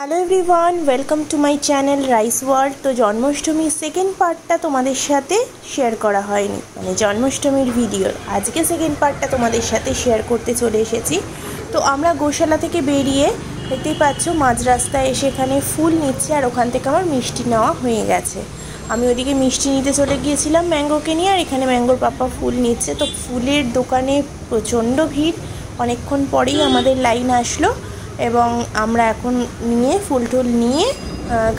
Hello everyone, welcome to my channel rice world. তো জন্মাষ্টমীর second পার্টটা তোমাদের সাথে শেয়ার করা হয়নি, মানে জন্মাষ্টমীর ভিডিওর আজকে সেকেন্ড পার্টটা তোমাদের সাথে শেয়ার করতে চলে এসেছি। তো আমরা গোশালা থেকে বেরিয়ে দেখতেই পাচ্ছ মাঝ রাস্তায় এসে এখানে ফুল নিচ্ছি, আর ওখান থেকে আমার মিষ্টি নেওয়া হয়ে গেছে। আমি ওইদিকে মিষ্টি নিতে চলে গিয়েছিলাম ম্যাঙ্গোকে নিয়ে, আর এখানে ম্যাঙ্গোর পাপা ফুল নিচ্ছে। তো ফুলের দোকানে প্রচণ্ড ভিড়, অনেকক্ষণ পরেই আমাদের লাইন আসলো এবং আমরা এখন নিয়ে ফুল টুল নিয়ে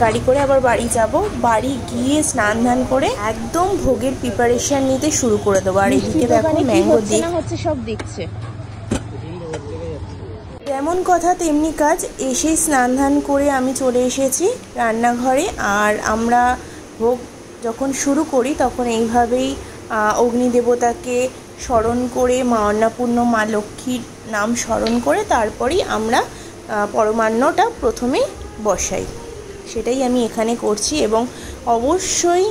গাড়ি করে আবার বাড়ি যাব। বাড়ি গিয়ে স্নান ধান করে একদম ভোগের প্রিপারেশন নিতে শুরু করে দেবো। আর এদিকে দেখো ম্যাঙ্গো হচ্ছে সব দেখছে। যেমন কথা তেমনি কাজ, এসেই স্নান ধান করে আমি চলে এসেছি রান্নাঘরে। আর আমরা ভোগ যখন শুরু করি তখন এইভাবেই অগ্নিদেবতাকে স্মরণ করে, মা অন্নপূর্ণা, মা লক্ষ্মীর নাম স্মরণ করে তারপরেই আমরা পরমান্নটা প্রথমেই বসাই। সেটাই আমি এখানে করছি। এবং অবশ্যই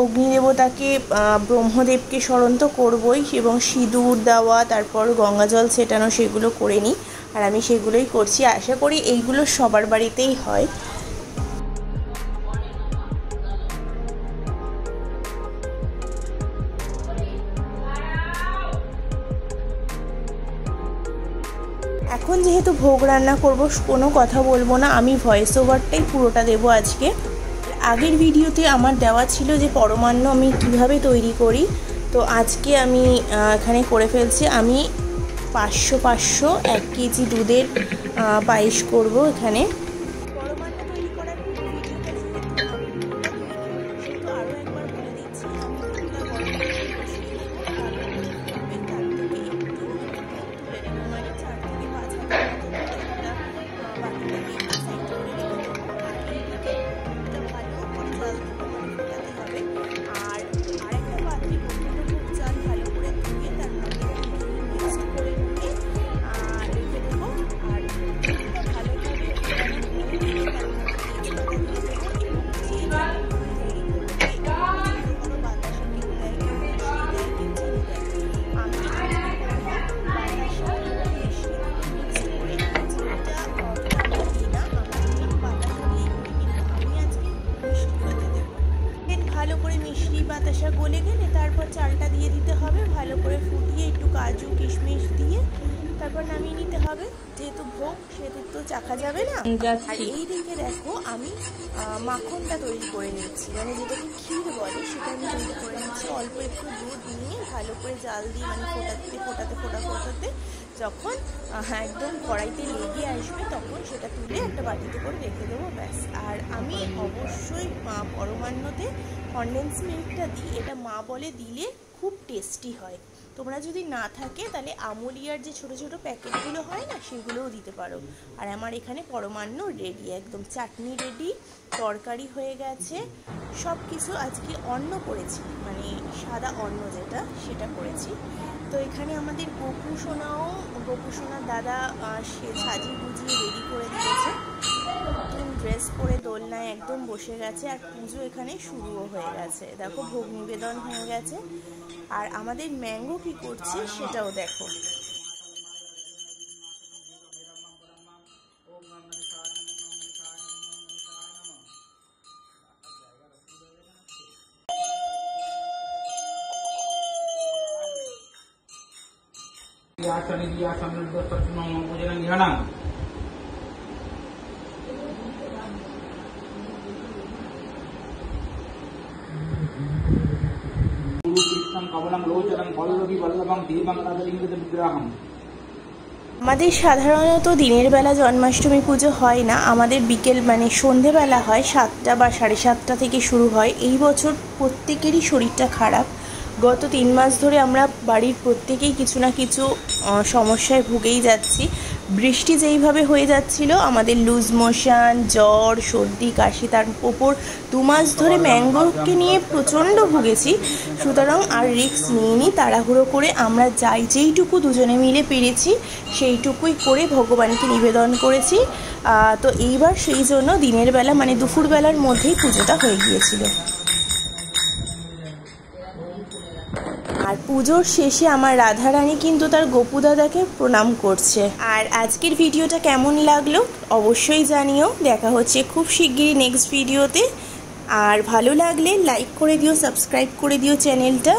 অগ্নিদেবতাকে, ব্রহ্মদেবকে স্মরণ তো করবই, এবং সিঁদুর দেওয়া, তারপর গঙ্গাজল ছেটানো, সেগুলো করে নিই। আর আমি সেগুলোই করছি। আশা করি এইগুলো সবার বাড়িতেই হয়। এখন যেহেতু ভোগ রান্না করব, কোনো কথা বলবো না, আমি ভয়েস ওভারটাই পুরোটা দেবো আজকে। আগের ভিডিওতে আমার দেওয়া ছিল যে পরমান্ন আমি কিভাবে তৈরি করি, তো আজকে আমি এখানে করে ফেলছি। আমি 500 1 কেজি দুধের পায়েস করব এখানে। পরমান্ন তৈরি করার বাতাসা গলে গেলে তারপর চালটা দিয়ে দিতে হবে, ভালো করে ফুটিয়ে একটু কাজু কিশমিশ দিয়ে তারপর নামিয়ে নিতে হবে। যেহেতু ভোগ সেহেতু তো চাখা যাবে না। আর এই দিকে দেখো আমি মাখনটা তৈরি করে নিচ্ছি, মানে যেটাকে ক্ষীর বলে সেটা আমি তৈরি করে নিচ্ছি। অল্প একটু দুধ নিয়ে ভালো করে জাল দিয়ে, মানে ফোটাতে যখন একদম কড়াইতে লেগে আসবে তখন সেটা তুলে একটা বাটিতে করে রেখে দেবো, ব্যাস। আর আমি অবশ্যই পরমান্নতে কনডেন্স মিল্কটা দিই, এটা মা বলে দিলে খুব টেস্টি হয়। তোমরা যদি না থাকে তাহলে আমুলিয়ার যে ছোট ছোট প্যাকেটগুলো হয় না, সেগুলোও দিতে পারো। আর আমার এখানে পরমান্ন রেডি, একদম চাটনি রেডি, তরকারি হয়ে গেছে, সব কিছু। আজকে অন্ন করেছি, মানে সাদা অন্ন যেটা, সেটা করেছি। তো এখানে আমাদের গোপু সোনার দাদা সে সাজিয়ে গুজিয়ে রেডি করে দিয়েছে, নতুন ড্রেস পরে দোলনায় একদম বসে গেছে। আর পুজো এখানে শুরুও হয়ে গেছে, দেখো ভোগ নিবেদন হয়ে গেছে। আর আমাদের ম্যাঙ্গো কি করছে সেটাও দেখো। আমাদের সাধারণত দিনের বেলা জন্মাষ্টমী পুজো হয় না, আমাদের বিকেল মানে সন্ধেবেলা হয়, 7টা বা 7:30 থেকে শুরু হয়। এই বছর প্রত্যেকেরই শরীরটা খারাপ। গত 3 মাস ধরে আমরা বাড়ির প্রত্যেকেই কিছু না কিছু সমস্যায় ভুগেই যাচ্ছি। বৃষ্টি যেইভাবে হয়ে যাচ্ছিল, আমাদের লুজ মোশন, জ্বর, সর্দি, কাশি, তার ওপর 2 মাস ধরে ম্যাঙ্গোকে নিয়ে প্রচণ্ড ভুগেছি। সুতরাং আর রিস্ক নিইনি, তাড়াহুড়ো করে আমরা যেইটুকু দুজনে মিলে পেরেছি সেইটুকুই করে ভগবানকে নিবেদন করেছি। তো এইবার সেই জন্য দিনের বেলা মানে দুপুরবেলার মধ্যেই পুজোটা হয়ে গিয়েছিল। আর আর পুজোর শেষে আমার রাধারানী কিন্তু তার গোপু দাদাকে প্রণাম করছে। আর আজকের ভিডিওটা কেমন লাগলো অবশ্যই জানিও। দেখা হচ্ছে খুব শিগগিরই নেক্সট ভিডিওতে। আর ভালো লাগলে লাইক করে দিও, সাবস্ক্রাইব করে দিও চ্যানেলটা।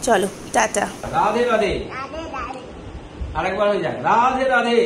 চলো টাটা। রাধে রাধে, আরেকবার হয়ে যাক, রাধে রাধে।